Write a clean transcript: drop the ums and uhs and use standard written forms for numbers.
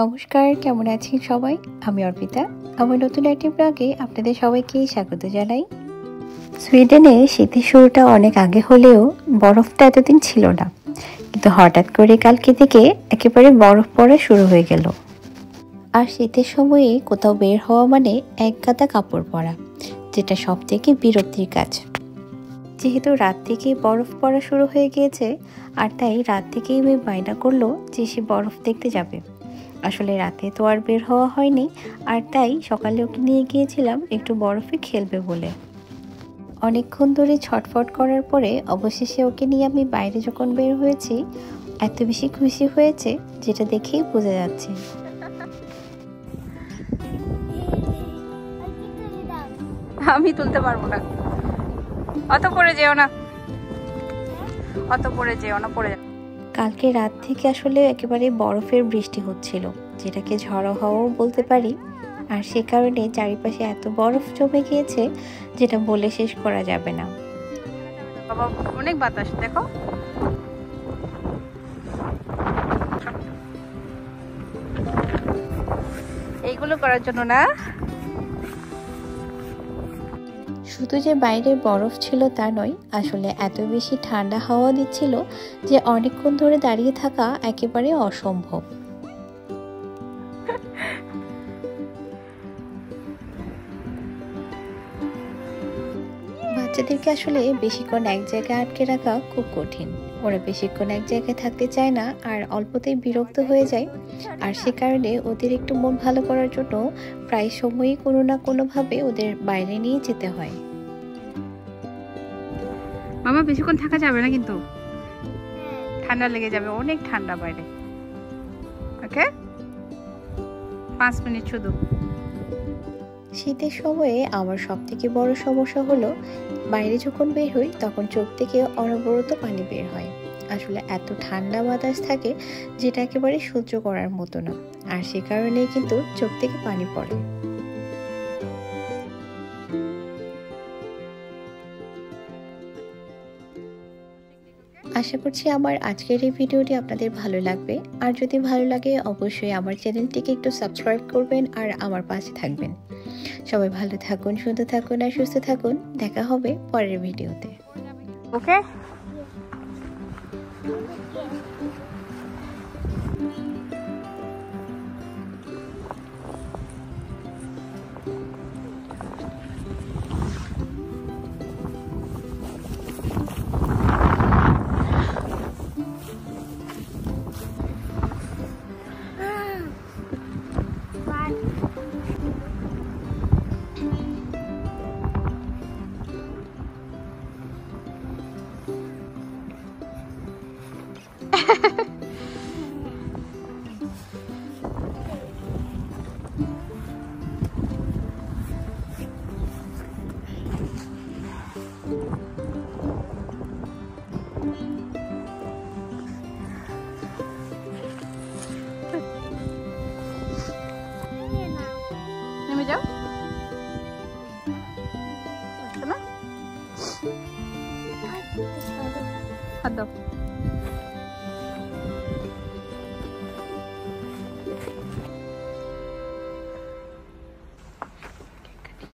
নমস্কার, কেমন আছেন সবাই? আমি অর্পিতা। আমার নতুন একটি ব্লগে আপনাদের সবাইকে স্বাগত জানাই। সুইডেনে শীতের শুরুটা অনেক আগে হলেও বরফটা এতদিন ছিল না, কিন্তু হঠাৎ করে কালকে থেকে একেবারে বরফ পড়া শুরু হয়ে গেল। আর শীতের সময়ে কোথাও বের হওয়া মানে এক গাদা কাপড় পরা, যেটা সব থেকে বিরক্তির কাজ। যেহেতু রাত থেকেই বরফ পড়া শুরু হয়ে গিয়েছে, আর তাই রাত থেকেই মেয়ে বায়না করলো যে সে বরফ দেখতে যাবে। আসলে রাতে তো আর বের হওয়া হয়নি, আর তাই সকালে ওকে নিয়ে গিয়েছিলাম একটু বরফে খেলবে বলে। অনেকক্ষণ ধরে ছটফট করার পরে অবশেষে ওকে নিয়ে আমি বাইরে যখন বের হয়েছি, এত বেশি খুশি হয়েছে যেটা দেখেই বোঝা যাচ্ছে। আমি তুলতে পারবো না, অত পড়ে যেও না, অত পড়ে যেও না, পড়ে যাও। কালকে রাত থেকে আসলে একেবারে বরফের বৃষ্টি হচ্ছিল, যেটাকে ঝড়ো হাওয়াও বলতে পারি। আর সে কারণে চারিপাশে এত বরফ জমে গিয়েছে যেটা বলে শেষ করা যাবে না। বাবা, অনেক বাতাস, দেখো। এইগুলো করার জন্য না, শুধু যে বাইরে বরফ ছিল তা নয়, আসলে এত বেশি ঠান্ডা হাওয়া দিচ্ছিল যে অনেকক্ষণ ধরে দাঁড়িয়ে থাকা একেবারে অসম্ভব। বাচ্চাদেরকে আসলে বেশিক্ষণ এক জায়গায় আটকে রাখা খুব কঠিন। ওরা বেশিক্ষণ এক জায়গায় থাকতে চায় না, আর অল্পতেই বিরক্ত হয়ে যায়। আর সে কারণে ওদের একটু মন ভালো করার জন্য প্রায় সময়ই কোনো না কোনোভাবে ওদের বাইরে নিয়ে যেতে হয়। মামা বেশিক্ষণ থাকা যাবে না, কিন্তু ঠান্ডা লেগে যাবে, অনেক ঠান্ডা বাইরে। ওকে, 5 মিনিট শুধু। শীতের সময়ে আমার সবথেকে বড় সমস্যা হলো বাইরে যখন বের হই তখন চোখ থেকে অনবরত পানি বের হয়। আসলে এত ঠান্ডা বাতাস থাকে যেটা একেবারে সহ্য করার মতো না, আর সে কারণেই কিন্তু চোখ থেকে পানি পড়ে। আশা করছি আমার আজকের এই ভিডিওটি আপনাদের ভালো লাগবে। আর যদি ভালো লাগে অবশ্যই আমার চ্যানেলটিকে একটু সাবস্ক্রাইব করবেন আর আমার পাশে থাকবেন। সবাই ভালো থাকুন, সুন্দর থাকুন আর সুস্থ থাকুন। দেখা হবে পরের ভিডিওতে। ওকে, নেমে যাও। হাত দাও।